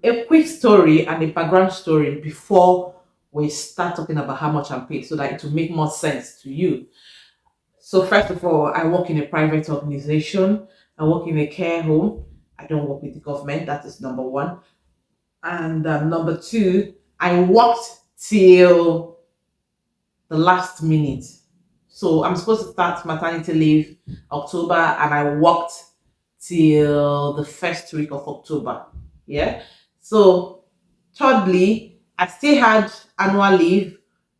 A quick story and a background story before we start talking about how much I'm paid so that it will make more sense to you. So, first of all, I work in a private organization, I work in a care home. I don't work with the government, that is number one. And number two, I worked till the last minute. So I'm supposed to start maternity leave October, and I worked till the first week of October. Yeah. So thirdly, I still had annual leave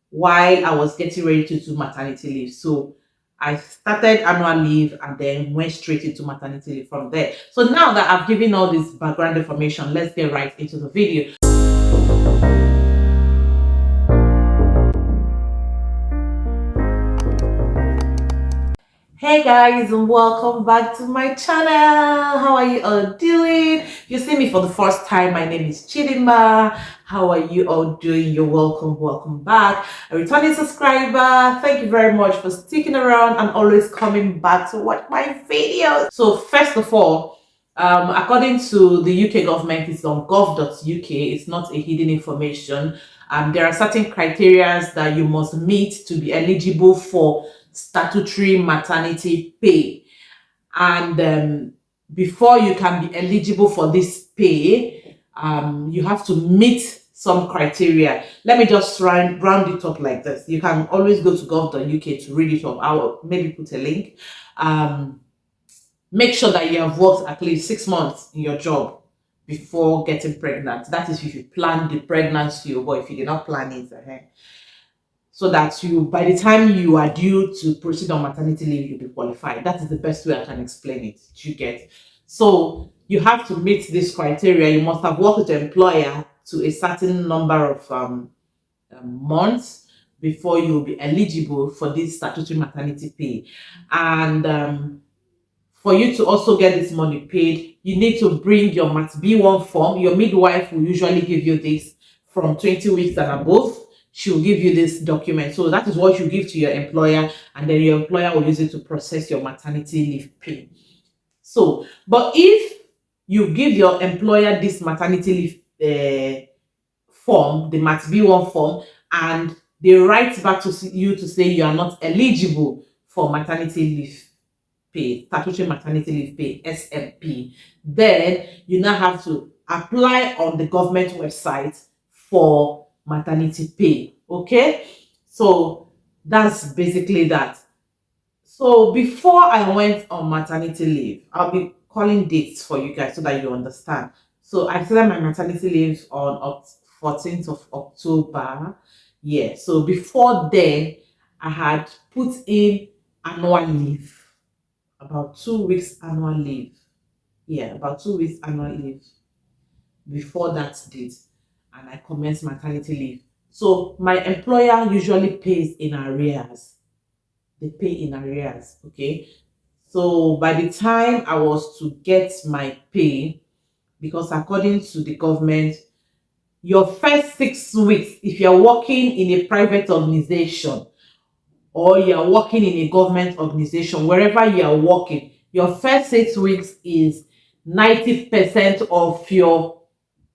while I was getting ready to do maternity leave. So I started annual leave and then went straight into maternity leave from there. So now that I've given all this background information, let's get right into the video. Hey guys, and welcome back to my channel. How are you all doing? If you see me for the first time, my name is Chidima. How are you all doing? You're welcome back. A returning subscriber, thank you very much for sticking around and always coming back to watch my videos. So first of all, according to the UK government, it's on gov.uk. It's not a hidden information. There are certain criteria that you must meet to be eligible for statutory maternity pay. And before you can be eligible for this pay, you have to meet some criteria. Let me just round it up like this. You can always go to gov.uk to read it up. I'll maybe put a link. Make sure that you have worked at least 6 months in your job before getting pregnant. That is if you plan the pregnancy, or if you did not plan it. So that you, by the time you are due to proceed on maternity leave, you'll be qualified. That is the best way I can explain it. You get. So you have to meet this criteria. You must have worked with the employer to a certain number of months before you'll be eligible for this statutory maternity pay. And for you to also get this money paid, you need to bring your Mat B1 form. Your midwife will usually give you this from 20 weeks and above. She'll give you this document. So that is what you give to your employer, and then your employer will use it to process your maternity leave pay. So, but if you give your employer this maternity leave form, the Mat B1 form, and they write back to you to say you are not eligible for maternity leave pay, statutory maternity leave pay, SMP, then you now have to apply on the government website for maternity pay. Okay, so that's basically that. So before I went on maternity leave, I'll be calling dates for you guys so that you understand. So I started my maternity leave on 14th of October. Yeah, so before then, I had put in annual leave, about 2 weeks annual leave. Yeah, about 2 weeks annual leave before that date, and I commenced maternity leave. So my employer usually pays in arrears. They pay in arrears, okay? So by the time I was to get my pay, because according to the government, your first 6 weeks, if you're working in a private organization or you're working in a government organization, wherever you are working, your first 6 weeks is 90% of your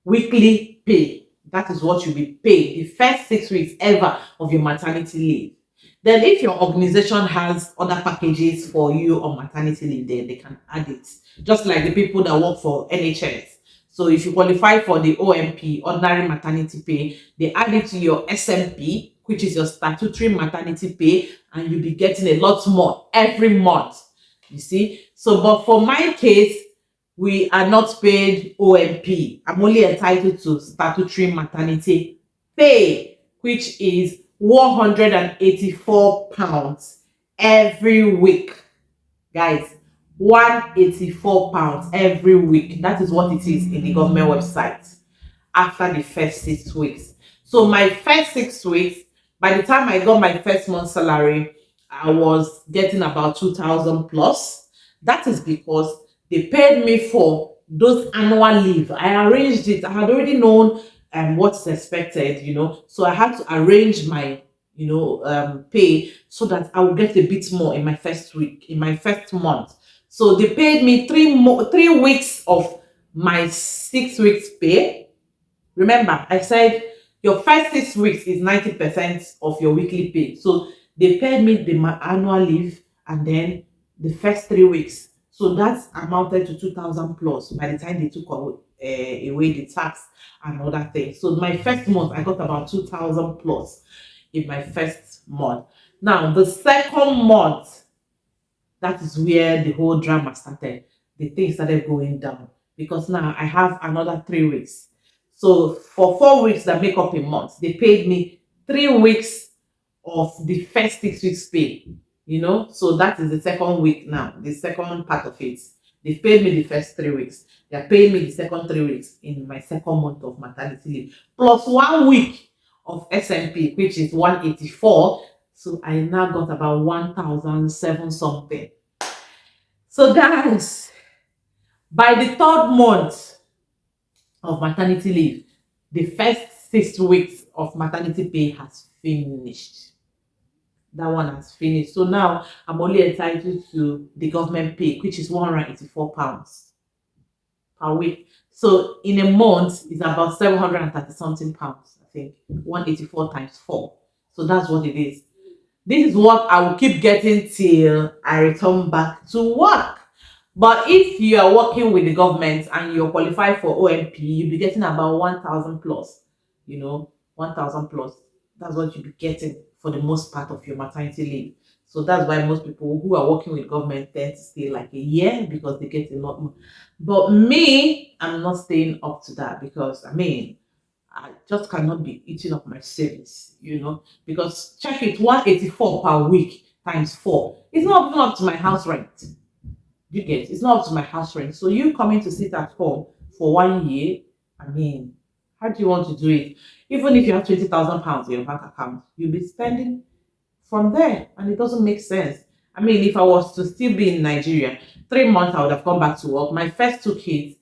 weekly pay. That is what you'll be paid the first 6 weeks ever of your maternity leave. Then if your organization has other packages for you on maternity leave, then they can add it. Just like the people that work for NHS. So if you qualify for the OMP, ordinary maternity pay, they add it to your SMP, which is your statutory maternity pay, and you'll be getting a lot more every month. You see? So, but for my case, we are not paid OMP. I'm only entitled to statutory maternity pay, which is £184 every week. Guys, £184 every week. That is what it is in the government website after the first 6 weeks. So my first 6 weeks, by the time I got my first month salary, I was getting about 2,000 plus. That is because they paid me for those annual leave. I arranged it. I had already known what's expected, so I had to arrange my pay so that I will get a bit more in my first week, in my first month. So they paid me 3 weeks of my 6 weeks pay, Remember, I said your first 6 weeks is 90% of your weekly pay. So they paid me the annual leave and then the first 3 weeks. So that's amounted to 2,000 plus by the time they took away the tax and other things. So my first month, I got about 2,000 plus in my first month. Now, the second month, that is where the whole drama started. The thing started going down because now I have another 3 weeks. So for 4 weeks that make up a month, they paid me 3 weeks of the first 6 weeks pay. So that is the second week now, the second part of it. They paid me the first 3 weeks. They are paying me the second 3 weeks in my second month of maternity leave, plus 1 week of SMP, which is 184. So I now got about 1,007 something. So guys, by the third month of maternity leave, the first 6 weeks of maternity pay has finished. That one has finished. So now I'm only entitled to the government pay, which is £184 per week. So in a month, it's about 730 something pounds, I think. 184 times 4. So that's what it is. This is what I will keep getting till I return back to work. But if you are working with the government and you're qualified for OMP, you'll be getting about 1,000 plus. 1,000 plus. That's what you'll be getting for the most part of your maternity leave. So that's why most people who are working with government tend to stay like a year because they get a lot more. But me, I'm not staying up to that because I just cannot be eating up my savings, because check it, 184 per week times 4. It's not even up to my house rent. You get, it's not up to my house rent. So you coming to sit at home for 1 year, how do you want to do it? Even if you have 20,000 pounds in your bank account, you'll be spending from there, and it doesn't make sense. If I was to still be in Nigeria, 3 months I would have gone back to work. My first two kids,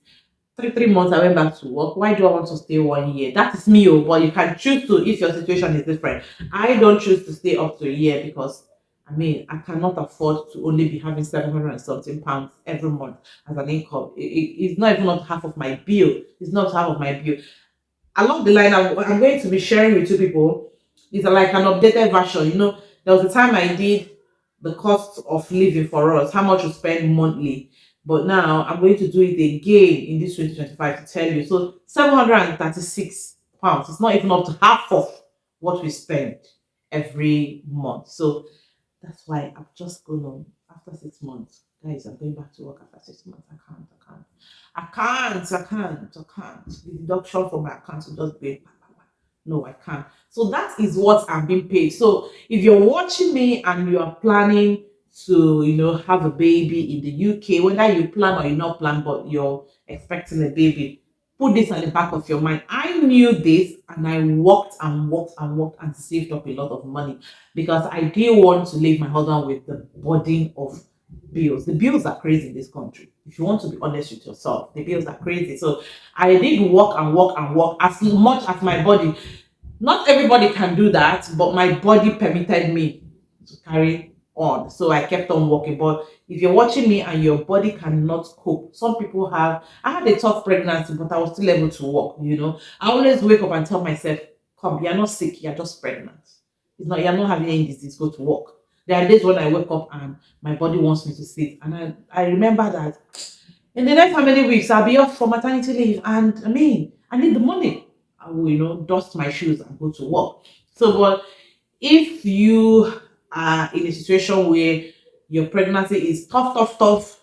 three months I went back to work. Why do I want to stay 1 year? That is me, but you can choose to if your situation is different. I don't choose to stay up to a year because I cannot afford to only be having 700 and something pounds every month as an income. It's not even not half of my bill. It's not half of my bill. Along the line, I'm going to be sharing with you people. It's like an updated version. There was a time I did the cost of living for us, how much we spend monthly. But now I'm going to do it again in this 2025 to tell you. So £736. It's not even up to half of what we spend every month. So that's why I've just gone on after 6 months. Guys, I'm going back to work after 6 months. I can't. The deduction from my account will just be, no, I can't. So that is what I'm being paid. So if you're watching me and you are planning to, have a baby in the UK, whether you plan or you not plan, but you're expecting a baby, put this at the back of your mind. I knew this and I worked and saved up a lot of money because I didn't want to leave my husband with the burden of bills. The bills are crazy in this country. If you want to be honest with yourself, the bills are crazy. So I did work as much as my body. Not everybody can do that, but my body permitted me to carry on. So I kept on working. But if you're watching me and your body cannot cope, some people I had a tough pregnancy, but I was still able to work. I always wake up and tell myself, come, you're not sick, you're just pregnant. You're not having any disease, go to work. There are days when I wake up and my body wants me to sit. And I remember that in the next how many weeks I'll be off for maternity leave. And I need the money. I will, dust my shoes and go to work. So, but if you are in a situation where your pregnancy is tough,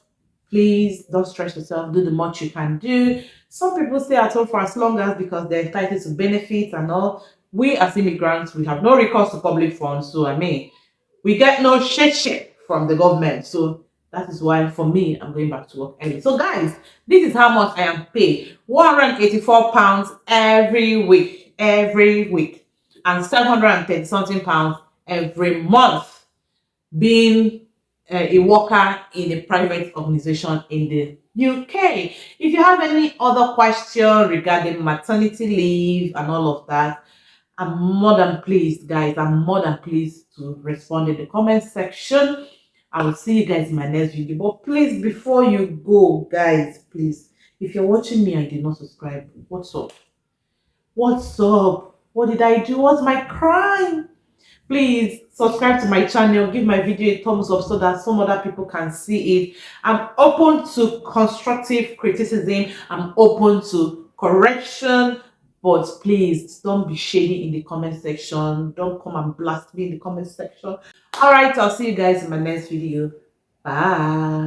please don't stress yourself. Do the much you can do. Some people stay at home for as long as because they're entitled to benefits and all. We as immigrants, we have no recourse to public funds. So, we get no shit from the government. So that is why for me, I'm going back to work early. So guys, this is how much I am paid. £184 every week, and 730 something pounds every month, being a worker in a private organization in the UK. If you have any other question regarding maternity leave and all of that, I'm more than pleased, guys. I'm more than pleased to respond in the comment section. I will see you guys in my next video. But please, before you go, guys, please, if you're watching me and you did not subscribe, what's up? What's up? What did I do? What's my crime? Please subscribe to my channel, give my video a thumbs up so that some other people can see it. I'm open to constructive criticism, I'm open to correction, but please don't be shady in the comment section. Don't come and blast me in the comment section. All right, I'll see you guys in my next video. Bye.